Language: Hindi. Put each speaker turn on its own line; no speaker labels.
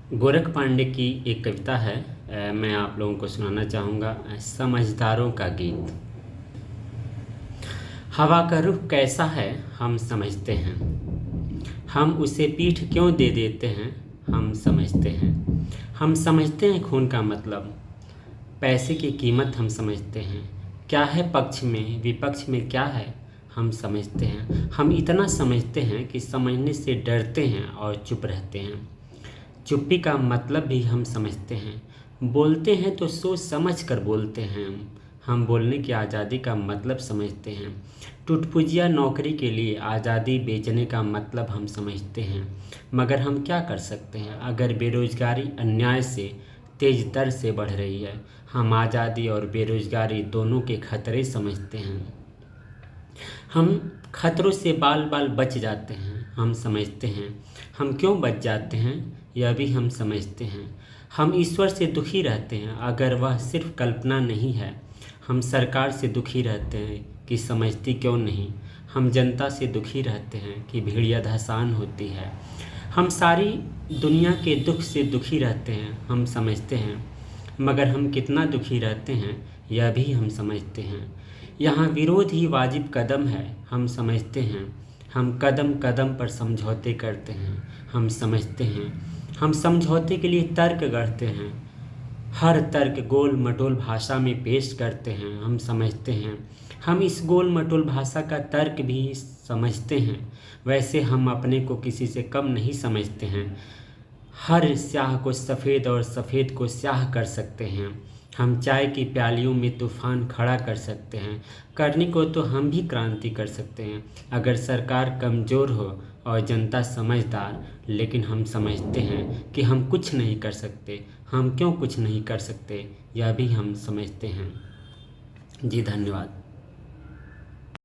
गोरख पांडे की एक कविता है। मैं आप लोगों को सुनाना चाहूँगा। समझदारों का गीत। हवा का रुख कैसा है हम समझते हैं, हम उसे पीठ क्यों दे देते हैं हम समझते हैं। हम समझते हैं खून का मतलब, पैसे की कीमत हम समझते हैं। क्या है पक्ष में विपक्ष में क्या है हम समझते हैं। हम इतना समझते हैं कि समझने से डरते हैं और चुप रहते हैं। चुप्पी का मतलब भी हम समझते हैं। बोलते हैं तो सोच समझ कर बोलते हैं। हम बोलने की आज़ादी का मतलब समझते हैं। टुटपुजिया नौकरी के लिए आज़ादी बेचने का मतलब हम समझते हैं। मगर हम क्या कर सकते हैं अगर बेरोज़गारी अन्याय से तेज दर से बढ़ रही है। हम आज़ादी और बेरोज़गारी दोनों के खतरे समझते हैं। हम खतरों से बाल बाल बच जाते हैं हम समझते हैं। हम क्यों बच जाते हैं यह भी हम समझते हैं। हम ईश्वर से दुखी रहते हैं अगर वह सिर्फ कल्पना नहीं है। हम सरकार से दुखी रहते हैं कि समझती क्यों नहीं। हम जनता से दुखी रहते हैं कि भेड़िया धसान होती है। हम सारी दुनिया के दुख से दुखी रहते हैं हम समझते हैं। मगर हम कितना दुखी रहते हैं यह भी हम समझते हैं। यहाँ विरोध ही वाजिब कदम है हम समझते हैं। हम कदम कदम पर समझौते करते हैं हम समझते हैं। हम समझौते के लिए तर्क गढ़ते हैं, हर तर्क गोल मटोल भाषा में पेश करते हैं हम समझते हैं। हम इस गोल मटोल भाषा का तर्क भी समझते हैं। वैसे हम अपने को किसी से कम नहीं समझते हैं। हर स्याह को सफ़ेद और सफ़ेद को स्याह कर सकते हैं। हम चाय की प्यालियों में तूफ़ान खड़ा कर सकते हैं। करने को तो हम भी क्रांति कर सकते हैं अगर सरकार कमज़ोर हो और जनता समझदार। लेकिन हम समझते हैं कि हम कुछ नहीं कर सकते। हम क्यों कुछ नहीं कर सकते यह भी हम समझते हैं। जी धन्यवाद।